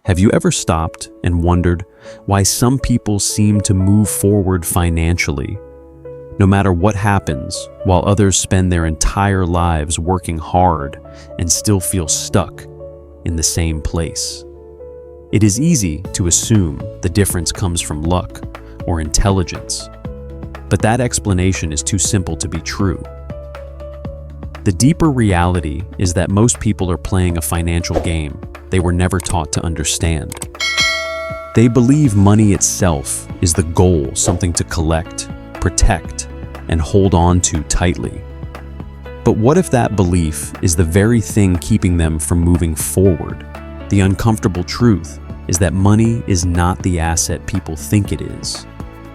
Have you ever stopped and wondered why some people seem to move forward financially, no matter what happens, while others spend their entire lives working hard and still feel stuck in the same place? It is easy to assume the difference comes from luck or intelligence, but that explanation is too simple to be true. The deeper reality is that most people are playing a financial game they were never taught to understand. They believe money itself is the goal, something to collect, protect, and hold on to tightly. But what if that belief is the very thing keeping them from moving forward? The uncomfortable truth is that money is not the asset people think it is.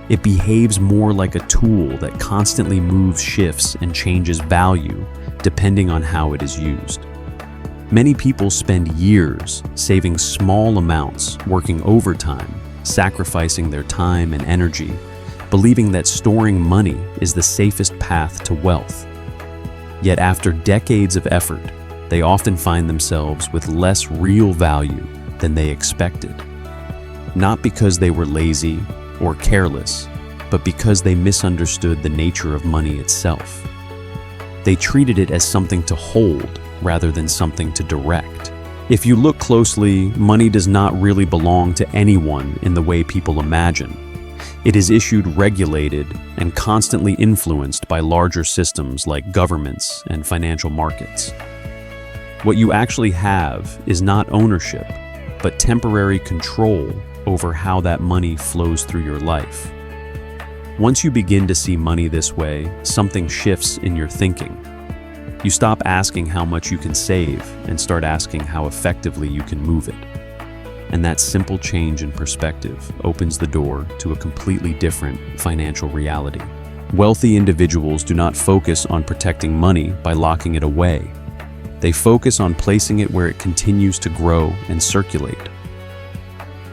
It behaves more like a tool that constantly moves, shifts, and changes value depending on how it is used. Many people spend years saving small amounts, working overtime, sacrificing their time and energy, believing that storing money is the safest path to wealth. Yet after decades of effort, they often find themselves with less real value than they expected. Not because they were lazy or careless, but because they misunderstood the nature of money itself. They treated it as something to hold rather than something to direct. If you look closely, money does not really belong to anyone in the way people imagine. It is issued, regulated, and constantly influenced by larger systems like governments and financial markets. What you actually have is not ownership, but temporary control over how that money flows through your life. Once you begin to see money this way, something shifts in your thinking. You stop asking how much you can save and start asking how effectively you can move it. And that simple change in perspective opens the door to a completely different financial reality. Wealthy individuals do not focus on protecting money by locking it away. They focus on placing it where it continues to grow and circulate.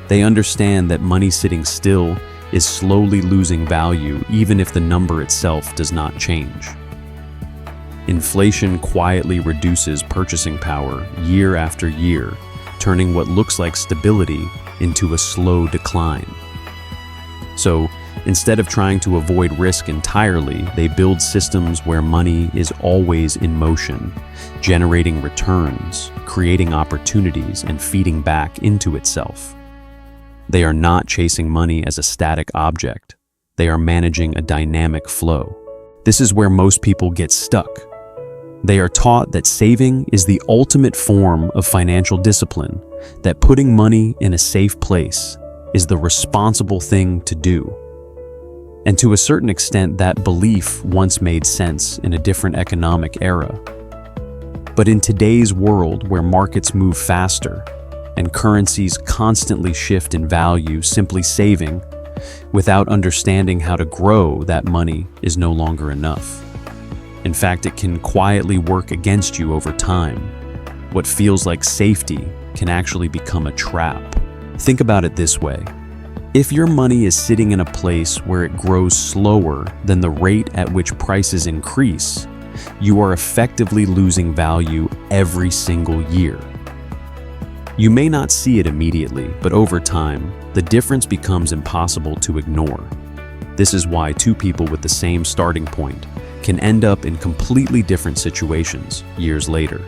They understand that money sitting still is slowly losing value even if the number itself does not change. Inflation quietly reduces purchasing power year after year, turning what looks like stability into a slow decline. So, instead of trying to avoid risk entirely, they build systems where money is always in motion, generating returns, creating opportunities, and feeding back into itself. They are not chasing money as a static object. They are managing a dynamic flow. This is where most people get stuck. They are taught that saving is the ultimate form of financial discipline, that putting money in a safe place is the responsible thing to do. And to a certain extent, that belief once made sense in a different economic era. But in today's world, where markets move faster and currencies constantly shift in value, simply saving without understanding how to grow that money is no longer enough. In fact, it can quietly work against you over time. What feels like safety can actually become a trap. Think about it this way. If your money is sitting in a place where it grows slower than the rate at which prices increase, you are effectively losing value every single year. You may not see it immediately, but over time, the difference becomes impossible to ignore. This is why two people with the same starting point can end up in completely different situations years later.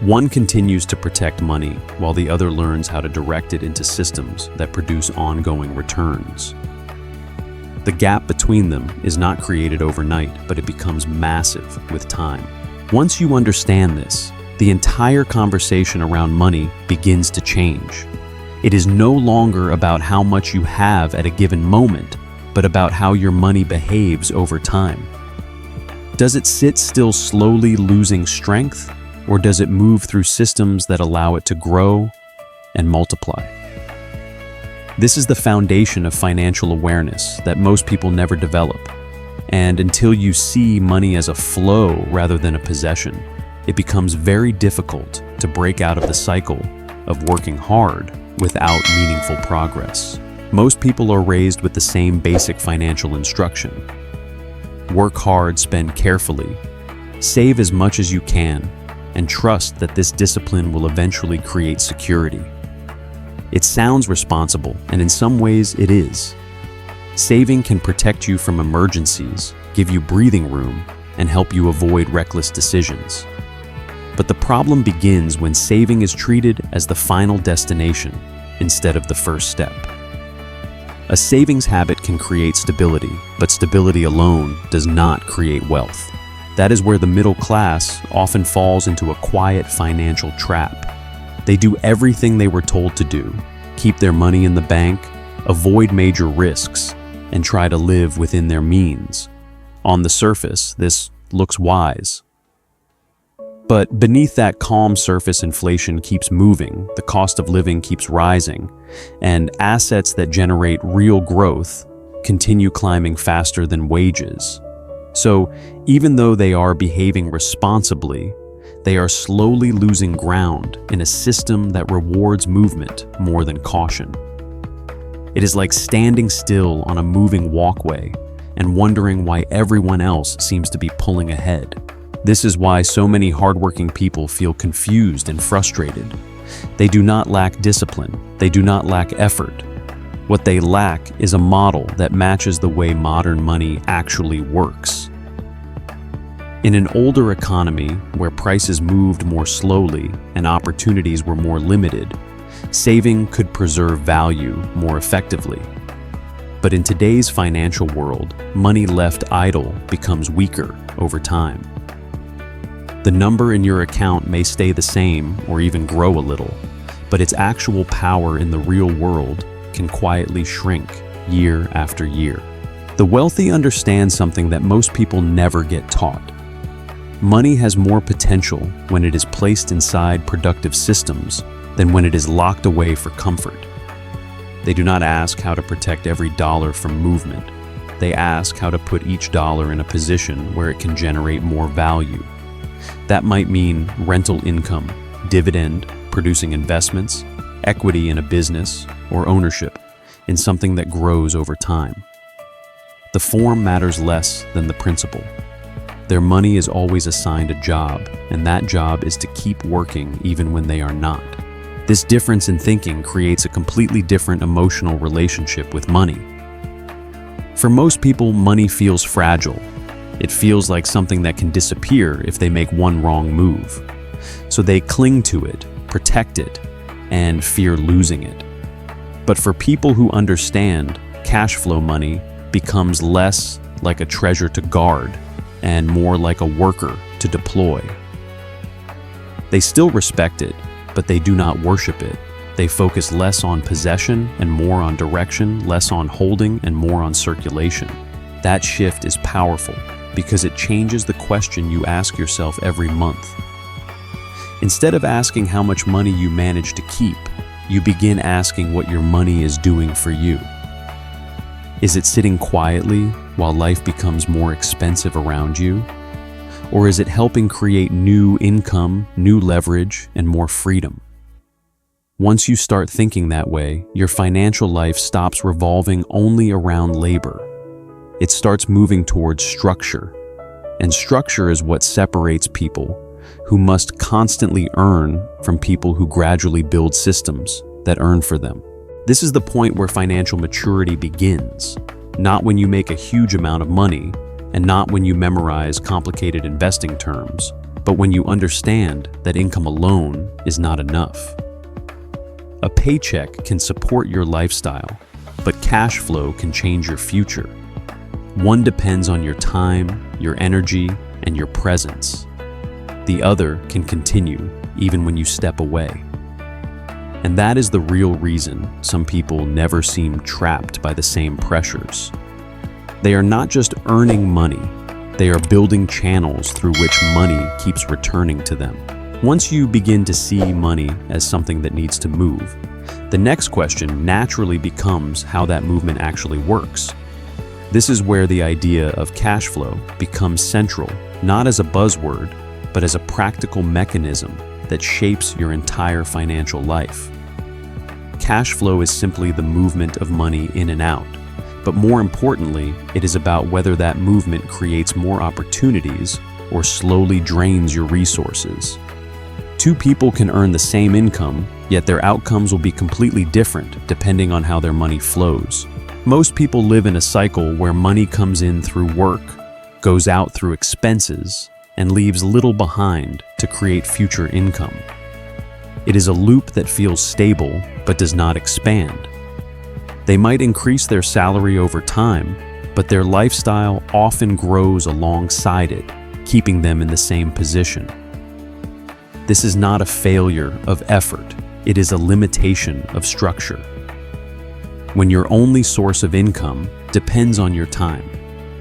One continues to protect money while the other learns how to direct it into systems that produce ongoing returns. The gap between them is not created overnight, but it becomes massive with time. Once you understand this, the entire conversation around money begins to change. It is no longer about how much you have at a given moment, but about how your money behaves over time. Does it sit still, slowly losing strength, or does it move through systems that allow it to grow and multiply? This is the foundation of financial awareness that most people never develop. And until you see money as a flow rather than a possession, it becomes very difficult to break out of the cycle of working hard without meaningful progress. Most people are raised with the same basic financial instruction. Work hard, spend carefully, save as much as you can, and trust that this discipline will eventually create security. It sounds responsible, and in some ways it is. Saving can protect you from emergencies, give you breathing room, and help you avoid reckless decisions. But the problem begins when saving is treated as the final destination instead of the first step. A savings habit can create stability, but stability alone does not create wealth. That is where the middle class often falls into a quiet financial trap. They do everything they were told to do, keep their money in the bank, avoid major risks, and try to live within their means. On the surface, this looks wise. But beneath that calm surface, inflation keeps moving, the cost of living keeps rising, and assets that generate real growth continue climbing faster than wages. So, even though they are behaving responsibly, they are slowly losing ground in a system that rewards movement more than caution. It is like standing still on a moving walkway and wondering why everyone else seems to be pulling ahead. This is why so many hardworking people feel confused and frustrated. They do not lack discipline. They do not lack effort. What they lack is a model that matches the way modern money actually works. In an older economy where prices moved more slowly and opportunities were more limited, saving could preserve value more effectively. But in today's financial world, money left idle becomes weaker over time. The number in your account may stay the same or even grow a little, but its actual power in the real world can quietly shrink year after year. The wealthy understand something that most people never get taught. Money has more potential when it is placed inside productive systems than when it is locked away for comfort. They do not ask how to protect every dollar from movement. They ask how to put each dollar in a position where it can generate more value. That might mean rental income, dividend, producing investments, equity in a business, or ownership in something that grows over time. The form matters less than the principle. Their money is always assigned a job, and that job is to keep working even when they are not. This difference in thinking creates a completely different emotional relationship with money. For most people, money feels fragile. It feels like something that can disappear if they make one wrong move. So they cling to it, protect it, and fear losing it. But for people who understand, cash flow money becomes less like a treasure to guard and more like a worker to deploy. They still respect it, but they do not worship it. They focus less on possession and more on direction, less on holding and more on circulation. That shift is powerful because it changes the question you ask yourself every month. Instead of asking how much money you manage to keep, you begin asking what your money is doing for you. Is it sitting quietly while life becomes more expensive around you? Or is it helping create new income, new leverage, and more freedom? Once you start thinking that way, your financial life stops revolving only around labor. It starts moving towards structure. And structure is what separates people who must constantly earn from people who gradually build systems that earn for them. This is the point where financial maturity begins, not when you make a huge amount of money, and not when you memorize complicated investing terms, but when you understand that income alone is not enough. A paycheck can support your lifestyle, but cash flow can change your future. One depends on your time, your energy, and your presence. The other can continue even when you step away. And that is the real reason some people never seem trapped by the same pressures. They are not just earning money, they are building channels through which money keeps returning to them. Once you begin to see money as something that needs to move, the next question naturally becomes how that movement actually works. This is where the idea of cash flow becomes central, not as a buzzword, but as a practical mechanism that shapes your entire financial life. Cash flow is simply the movement of money in and out. But more importantly, it is about whether that movement creates more opportunities or slowly drains your resources. Two people can earn the same income, yet their outcomes will be completely different depending on how their money flows. Most people live in a cycle where money comes in through work, goes out through expenses, and leaves little behind to create future income. It is a loop that feels stable but does not expand. They might increase their salary over time, but their lifestyle often grows alongside it, keeping them in the same position. This is not a failure of effort, it is a limitation of structure. When your only source of income depends on your time,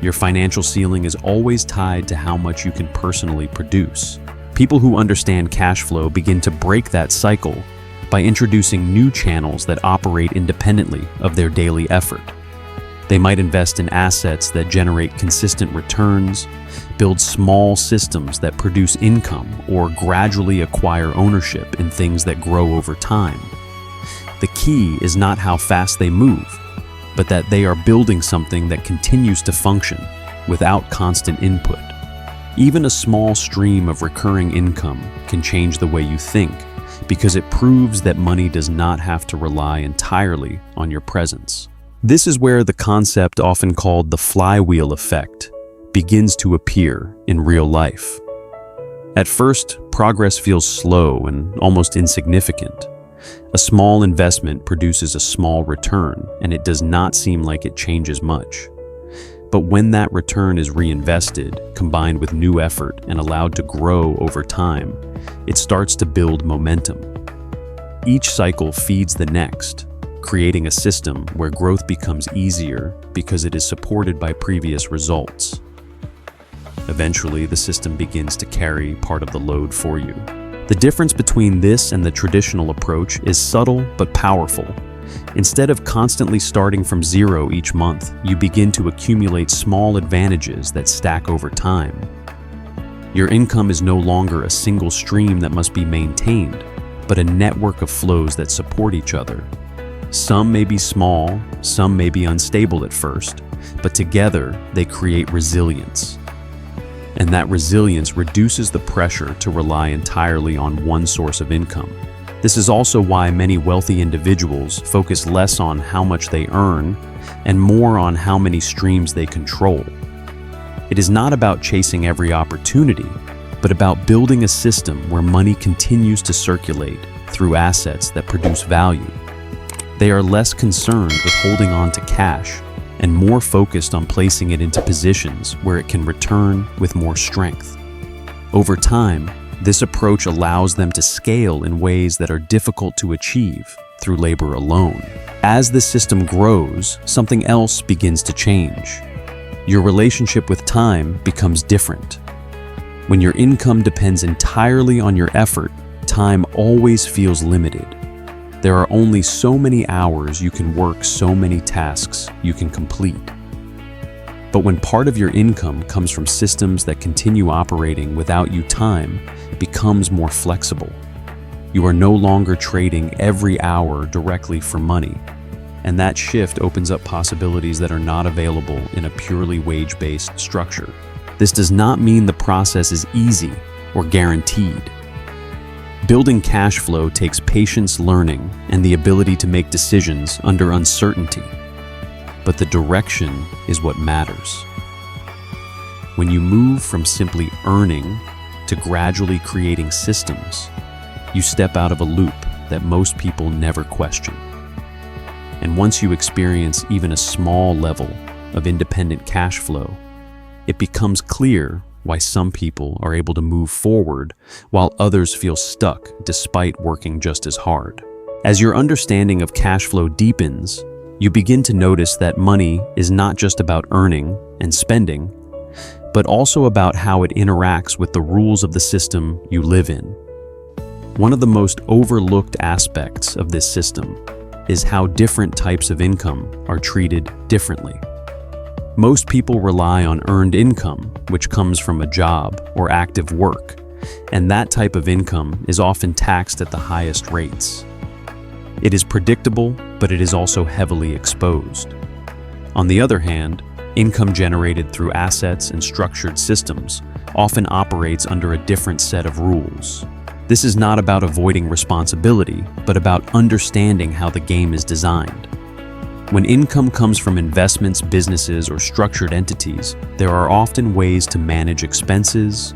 your financial ceiling is always tied to how much you can personally produce. People who understand cash flow begin to break that cycle by introducing new channels that operate independently of their daily effort. They might invest in assets that generate consistent returns, build small systems that produce income, or gradually acquire ownership in things that grow over time. The key is not how fast they move, but that they are building something that continues to function without constant input. Even a small stream of recurring income can change the way you think, because it proves that money does not have to rely entirely on your presence. This is where the concept often called the flywheel effect begins to appear in real life. At first, progress feels slow and almost insignificant. A small investment produces a small return, and it does not seem like it changes much. But when that return is reinvested, combined with new effort, and allowed to grow over time, it starts to build momentum. Each cycle feeds the next, creating a system where growth becomes easier because it is supported by previous results. Eventually, the system begins to carry part of the load for you. The difference between this and the traditional approach is subtle but powerful. Instead of constantly starting from zero each month, you begin to accumulate small advantages that stack over time. Your income is no longer a single stream that must be maintained, but a network of flows that support each other. Some may be small, some may be unstable at first, but together they create resilience. And that resilience reduces the pressure to rely entirely on one source of income. This is also why many wealthy individuals focus less on how much they earn and more on how many streams they control. It is not about chasing every opportunity, but about building a system where money continues to circulate through assets that produce value. They are less concerned with holding on to cash and more focused on placing it into positions where it can return with more strength. Over time, this approach allows them to scale in ways that are difficult to achieve through labor alone. As the system grows, something else begins to change. Your relationship with time becomes different. When your income depends entirely on your effort, time always feels limited. There are only so many hours you can work, so many tasks you can complete. But when part of your income comes from systems that continue operating without you, time becomes more flexible. You are no longer trading every hour directly for money, and that shift opens up possibilities that are not available in a purely wage-based structure. This does not mean the process is easy or guaranteed. Building cash flow takes patience, learning, and the ability to make decisions under uncertainty. But the direction is what matters. When you move from simply earning to gradually creating systems, you step out of a loop that most people never question. And once you experience even a small level of independent cash flow, it becomes clear why some people are able to move forward while others feel stuck despite working just as hard. As your understanding of cash flow deepens, you begin to notice that money is not just about earning and spending, but also about how it interacts with the rules of the system you live in. One of the most overlooked aspects of this system is how different types of income are treated differently. Most people rely on earned income, which comes from a job or active work, and that type of income is often taxed at the highest rates. It is predictable, but it is also heavily exposed. On the other hand, income generated through assets and structured systems often operates under a different set of rules. This is not about avoiding responsibility, but about understanding how the game is designed. When income comes from investments, businesses, or structured entities, there are often ways to manage expenses,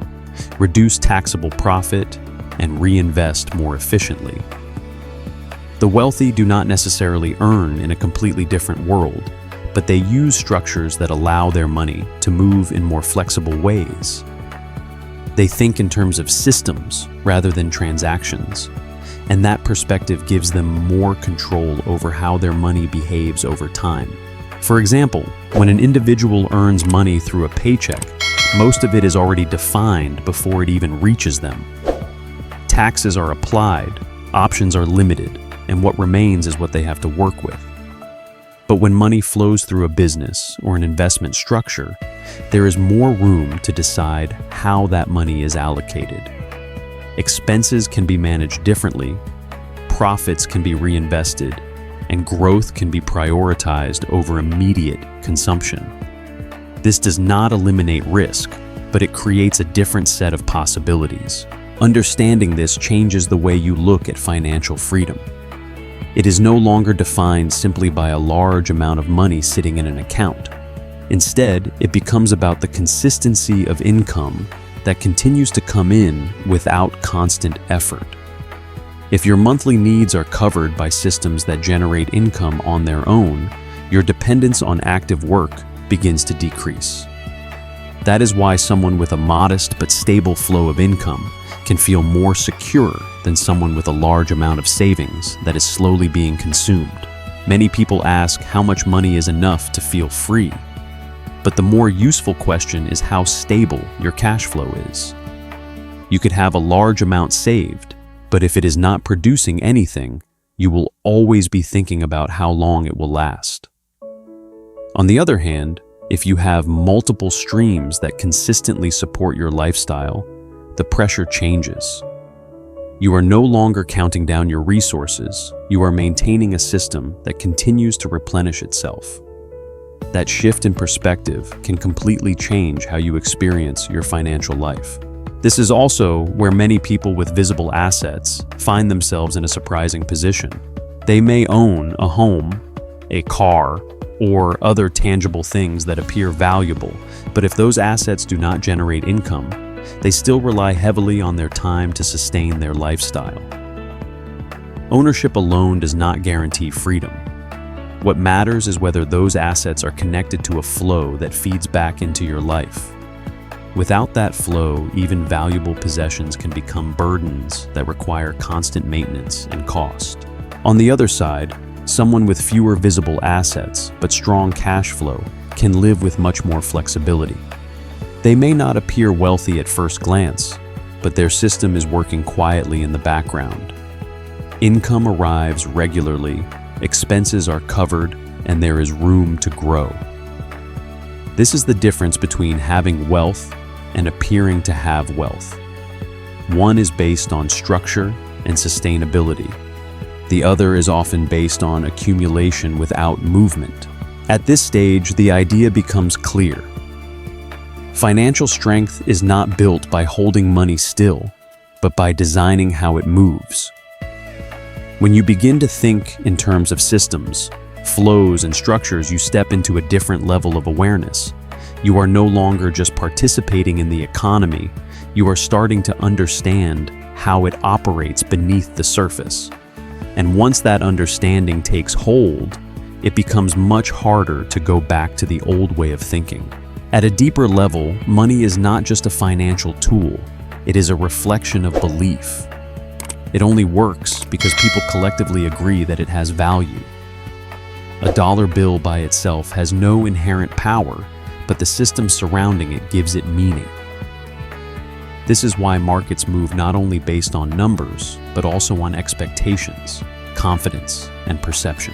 reduce taxable profit, and reinvest more efficiently. The wealthy do not necessarily earn in a completely different world, but they use structures that allow their money to move in more flexible ways. They think in terms of systems rather than transactions, and that perspective gives them more control over how their money behaves over time. For example, when an individual earns money through a paycheck, most of it is already defined before it even reaches them. Taxes are applied, options are limited, and what remains is what they have to work with. But when money flows through a business or an investment structure, there is more room to decide how that money is allocated. Expenses can be managed differently, profits can be reinvested, and growth can be prioritized over immediate consumption. This does not eliminate risk, but it creates a different set of possibilities. Understanding this changes the way you look at financial freedom. It is no longer defined simply by a large amount of money sitting in an account. Instead, it becomes about the consistency of income that continues to come in without constant effort. If your monthly needs are covered by systems that generate income on their own, your dependence on active work begins to decrease. That is why someone with a modest but stable flow of income can feel more secure than someone with a large amount of savings that is slowly being consumed. Many people ask how much money is enough to feel free. But the more useful question is how stable your cash flow is. You could have a large amount saved, but if it is not producing anything, you will always be thinking about how long it will last. On the other hand, if you have multiple streams that consistently support your lifestyle, the pressure changes. You are no longer counting down your resources, you are maintaining a system that continues to replenish itself. That shift in perspective can completely change how you experience your financial life. This is also where many people with visible assets find themselves in a surprising position. They may own a home, a car, or other tangible things that appear valuable, but if those assets do not generate income, they still rely heavily on their time to sustain their lifestyle. Ownership alone does not guarantee freedom. What matters is whether those assets are connected to a flow that feeds back into your life. Without that flow, even valuable possessions can become burdens that require constant maintenance and cost. On the other side, someone with fewer visible assets but strong cash flow can live with much more flexibility. They may not appear wealthy at first glance, but their system is working quietly in the background. Income arrives regularly, expenses are covered, and there is room to grow. This is the difference between having wealth and appearing to have wealth. One is based on structure and sustainability. The other is often based on accumulation without movement. At this stage, the idea becomes clear. Financial strength is not built by holding money still, but by designing how it moves. When you begin to think in terms of systems, flows, and structures, you step into a different level of awareness. You are no longer just participating in the economy, you are starting to understand how it operates beneath the surface. And once that understanding takes hold, it becomes much harder to go back to the old way of thinking. At a deeper level, money is not just a financial tool, it is a reflection of belief. It only works because people collectively agree that it has value. A dollar bill by itself has no inherent power, but the system surrounding it gives it meaning. This is why markets move not only based on numbers, but also on expectations, confidence, and perception.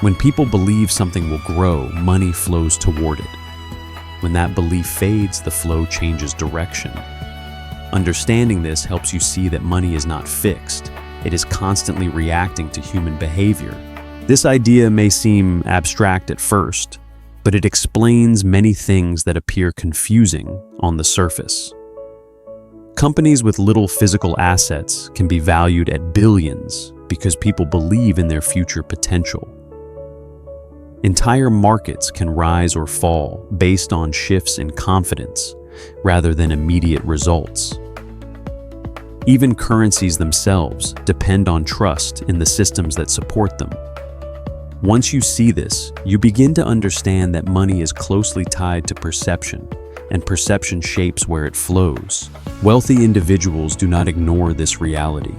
When people believe something will grow, money flows toward it. When that belief fades, the flow changes direction. Understanding this helps you see that money is not fixed. It is constantly reacting to human behavior. This idea may seem abstract at first, but it explains many things that appear confusing on the surface. Companies with little physical assets can be valued at billions because people believe in their future potential. Entire markets can rise or fall based on shifts in confidence rather than immediate results. Even currencies themselves depend on trust in the systems that support them. Once you see this, you begin to understand that money is closely tied to perception, and perception shapes where it flows. Wealthy individuals do not ignore this reality.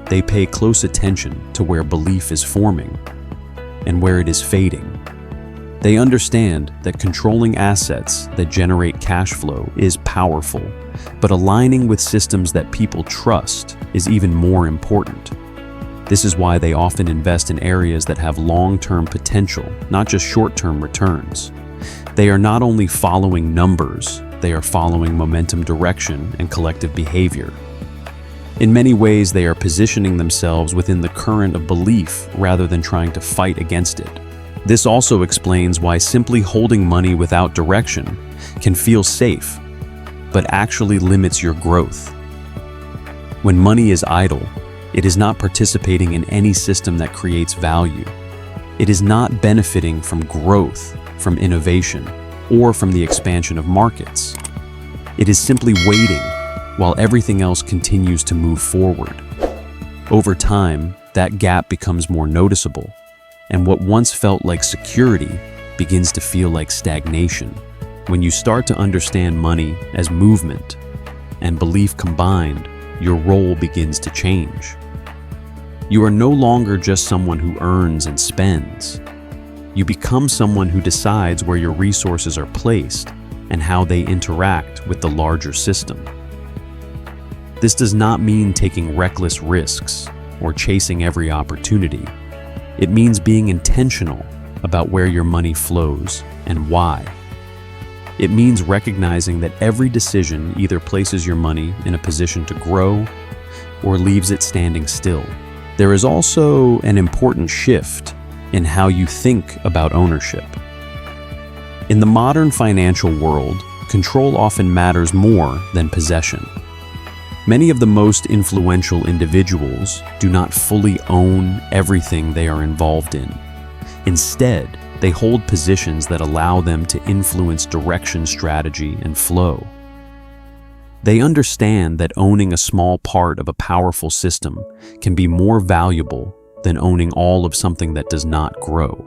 They pay close attention to where belief is forming and where it is fading. They understand that controlling assets that generate cash flow is powerful, but aligning with systems that people trust is even more important. This is why they often invest in areas that have long-term potential, not just short-term returns. They are not only following numbers, they are following momentum, direction, and collective behavior. In many ways, they are positioning themselves within the current of belief rather than trying to fight against it. This also explains why simply holding money without direction can feel safe, but actually limits your growth. When money is idle, it is not participating in any system that creates value. It is not benefiting from growth, from innovation, or from the expansion of markets. It is simply waiting while everything else continues to move forward. Over time, that gap becomes more noticeable, and what once felt like security begins to feel like stagnation. When you start to understand money as movement and belief combined, your role begins to change. You are no longer just someone who earns and spends. You become someone who decides where your resources are placed and how they interact with the larger system. This does not mean taking reckless risks or chasing every opportunity. It means being intentional about where your money flows and why. It means recognizing that every decision either places your money in a position to grow or leaves it standing still. There is also an important shift in how you think about ownership. In the modern financial world, control often matters more than possession. Many of the most influential individuals do not fully own everything they are involved in. Instead, they hold positions that allow them to influence direction, strategy, and flow. They understand that owning a small part of a powerful system can be more valuable than owning all of something that does not grow.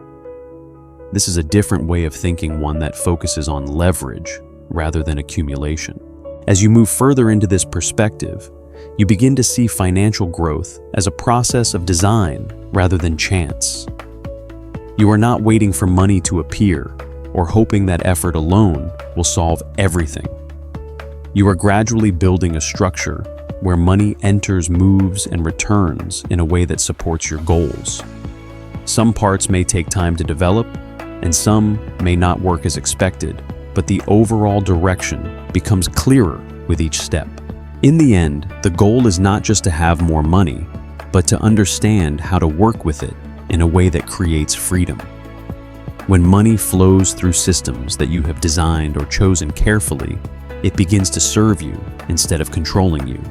This is a different way of thinking, one that focuses on leverage rather than accumulation. As you move further into this perspective, you begin to see financial growth as a process of design rather than chance. You are not waiting for money to appear or hoping that effort alone will solve everything. You are gradually building a structure where money enters, moves, and returns in a way that supports your goals. Some parts may take time to develop, and some may not work as expected, but the overall direction becomes clearer with each step. In the end, the goal is not just to have more money, but to understand how to work with it in a way that creates freedom. When money flows through systems that you have designed or chosen carefully, it begins to serve you instead of controlling you.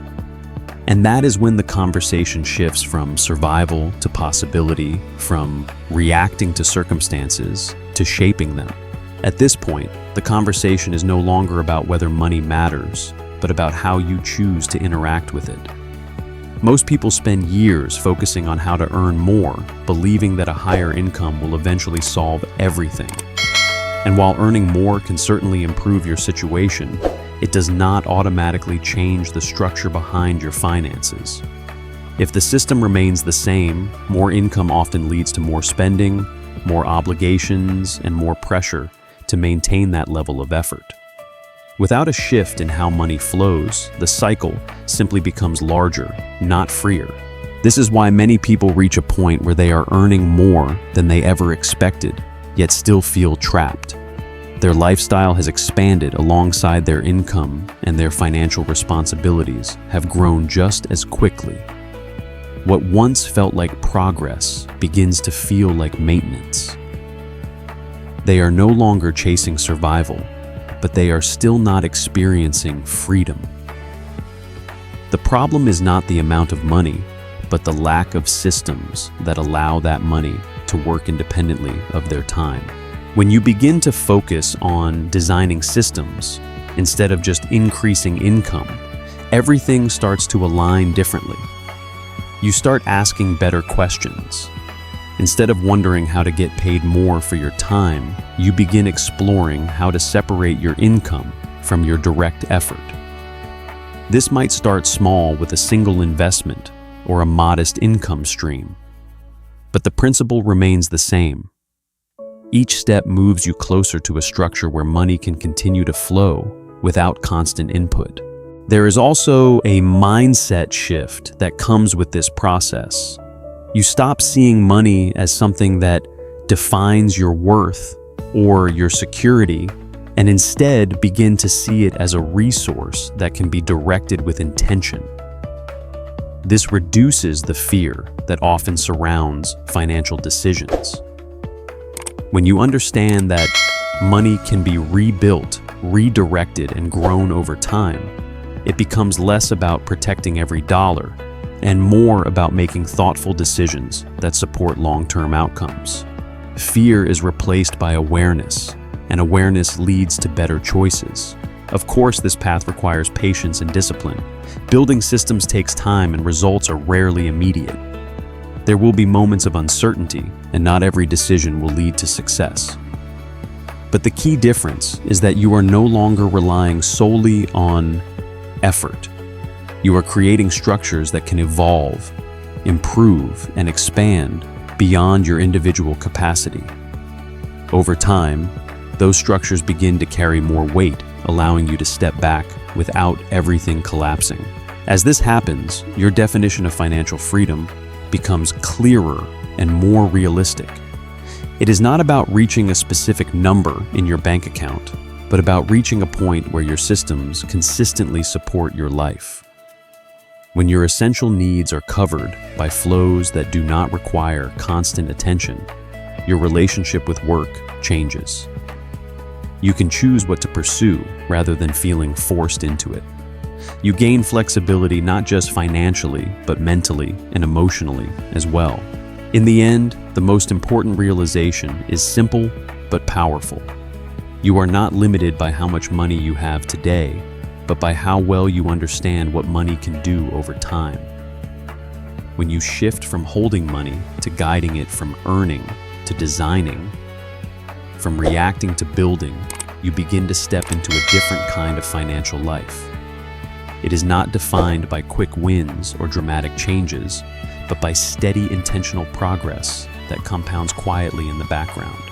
And that is when the conversation shifts from survival to possibility, from reacting to circumstances to shaping them. At this point, the conversation is no longer about whether money matters, but about how you choose to interact with it. Most people spend years focusing on how to earn more, believing that a higher income will eventually solve everything. And while earning more can certainly improve your situation, it does not automatically change the structure behind your finances. If the system remains the same, more income often leads to more spending, more obligations, and more pressure to maintain that level of effort. Without a shift in how money flows, the cycle simply becomes larger, not freer. This is why many people reach a point where they are earning more than they ever expected, yet still feel trapped. Their lifestyle has expanded alongside their income, and their financial responsibilities have grown just as quickly. What once felt like progress begins to feel like maintenance. They are no longer chasing survival, but they are still not experiencing freedom. The problem is not the amount of money, but the lack of systems that allow that money to work independently of their time. When you begin to focus on designing systems instead of just increasing income, everything starts to align differently. You start asking better questions. Instead of wondering how to get paid more for your time, you begin exploring how to separate your income from your direct effort. This might start small with a single investment or a modest income stream, but the principle remains the same. Each step moves you closer to a structure where money can continue to flow without constant input. There is also a mindset shift that comes with this process. You stop seeing money as something that defines your worth or your security, and instead begin to see it as a resource that can be directed with intention. This reduces the fear that often surrounds financial decisions. When you understand that money can be rebuilt, redirected, and grown over time, it becomes less about protecting every dollar and more about making thoughtful decisions that support long-term outcomes. Fear is replaced by awareness, and awareness leads to better choices. Of course, this path requires patience and discipline. Building systems takes time, and results are rarely immediate. There will be moments of uncertainty, and not every decision will lead to success. But the key difference is that you are no longer relying solely on effort. You are creating structures that can evolve, improve, and expand beyond your individual capacity. Over time, those structures begin to carry more weight, allowing you to step back without everything collapsing. As this happens, your definition of financial freedom becomes clearer and more realistic. It is not about reaching a specific number in your bank account, but about reaching a point where your systems consistently support your life. When your essential needs are covered by flows that do not require constant attention, your relationship with work changes. You can choose what to pursue rather than feeling forced into it. You gain flexibility not just financially, but mentally and emotionally as well. In the end, the most important realization is simple but powerful. You are not limited by how much money you have today, but by how well you understand what money can do over time. When you shift from holding money to guiding it, from earning to designing, from reacting to building, you begin to step into a different kind of financial life. It is not defined by quick wins or dramatic changes, but by steady, intentional progress that compounds quietly in the background.